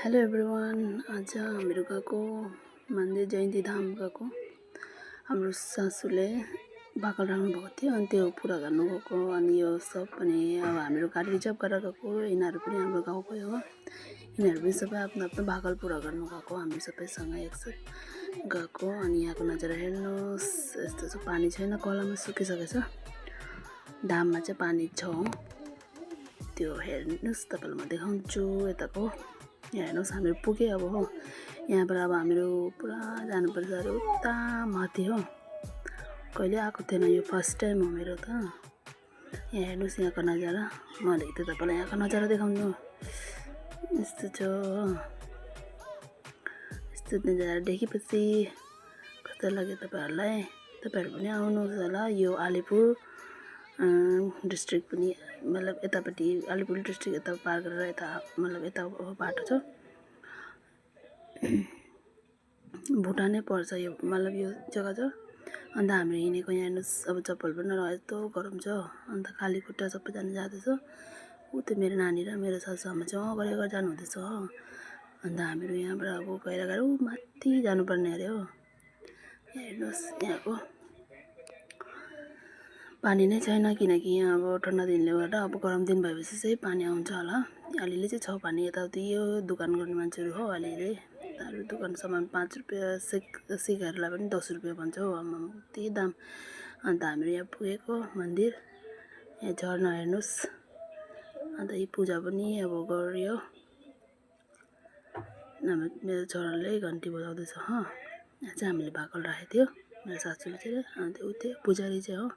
Hello everyone. आज हामीहरू गएको मन्दिर जयन्ती धाम गएको। हाम्रो सासूले भाकल राख्नु भएको थियो अनि त्यो पुरा गर्नु गएको। अनि यो सब पनि अब हामीहरू गाडी रिजर्भ गरेर गएको। यिनीहरू पनि हाम्रो गाउँकै हो। यिनीहरू पनि सबै आफ्नो आफ्नो भाकल पुरा गर्नु गएको। हामी सबैसँग एकसाथ गएको। अनि यहाँको नजारा हेर्नुहोस्। यस्तो चाहिँ पानी छैन, खोलामा सुकिसकेछ। धाममा चाहिँ पानी छ। त्यो हेर्नुहोस्, तपाईँलाई म देखाउँछु यताको। यहाँ हेर्नुहोस्, हामीहरू पुगे अब हो। यहाँबाट अब हामीहरू पुरा जानुपर्छ अरे उता माथि हो। कहिले आएको थिएन, यो फर्स्ट टाइम हो मेरो त। यहाँ हेर्नुहोस् यहाँको नजारा। म अलिकति तपाईँलाई यहाँको नजारा देखाउनु। यस्तो छ। यस्तो नजारा देखेपछि कस्तो लाग्यो तपाईँहरूलाई? तपाईँहरू पनि आउनुहोस् होला। यो अलिपुर डिस्ट्रिक्ट पनि, मतलब यतापट्टि अलिपुर डिस्ट्रिक्ट यता पार गरेर यता, मतलब यता बाटो छ। भुटानै पर्छ यो, मतलब यो जग्गा छ। अन्त हाम्रो हिँडेको यहाँ हेर्नुहोस्। अब चप्पल पनि यस्तो गरम छ। अन्त खाली खुट्टा सबैजना जाँदैछ। ऊ त्यो मेरो नानी र मेरो सासूआमा चाहिँ गरेर जानुहुँदैछ हो। अन्त हामीहरू यहाँबाट अब गएर ऊ माथि जानुपर्ने अरे हो। हेर्नुहोस् यहाँको पानी नै छैन, किनकि यहाँ अब ठन्डा दिनले गर्दा अब गरम दिन भएपछि चाहिँ पानी आउँछ होला। अलिअलि चाहिँ छ पानी। यताउति यो दोकान गर्ने मान्छेहरू हो अलिअलि। अरू दोकान सामान 5 रुपियाँ, सिगारलाई पनि 10 रुपियाँ भन्छ हो। त्यही दाम। अन्त हाम्रो यहाँ पुगेको मन्दिर। यहाँ झर्ना हेर्नुहोस्। अन्त यी पूजा पनि अब गऱ्यो। मेरो छोराले घन्टी बजाउँदैछ हो। यहाँ चाहिँ हामीले भाकल राखेको थियो, मेरो सासूले चाहिँ। अन्त ऊ त्यो पुजारी चाहिँ हो।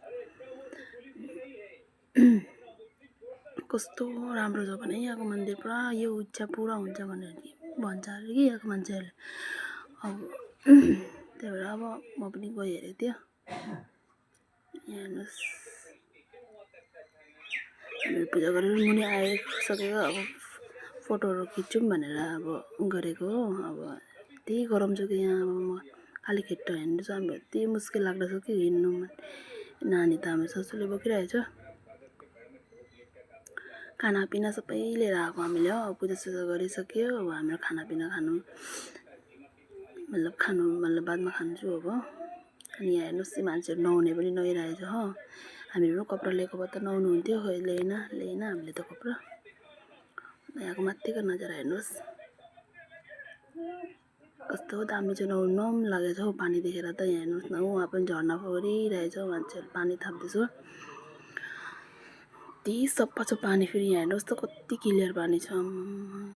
कस्तो राम्रो छ भने यहाँको मन्दिर। पुरा यो इच्छा पुरा हुन्छ भनेर भन्छ अरे कि यहाँको मान्छेहरूले। अब त्यही भएर अब म पनि गइहेरेको थियो। यहाँ हेर्नुहोस्, हामीले पूजा गरेर मुनि आइसकेको। अब फोटोहरू खिचौँ भनेर अब गरेको हो। अब यति गरम छ कि यहाँ अब म खाली खिट्टा हिँड्नु चाहिँ अब यति मुस्किल लाग्दैछ कि हिँड्नु। नानी त हाम्रो सासूले बोकिरहेछ। खानापिना सबै लिएर आएको हामीले हो। पूजासुजा गरिसक्यो। अब हाम्रो खानापिना मतलब बादमा खान्छु अब। अनि यहाँ हेर्नुहोस्, मान्छेहरू नुहाउने पनि नुहाइरहेछ हो। हामीहरू कपडा लिएको भए त नुहाउनु हुन्थ्यो। खै ल्याएन हामीले त कपडा। यहाँको माथिको नजारा हेर्नुहोस्। कस्तो दामी छ। नुहाउनु पनि लागेको छ हौ पानी देखेर त। यहाँ हेर्नुहोस् न, उहाँ पनि झर्ना परिरहेछ। मान्छेहरू पानी थाप्दैछ। यति सफा छ पानी। फेरि यहाँ हेर्नुहोस् त कति क्लियर पानी छ।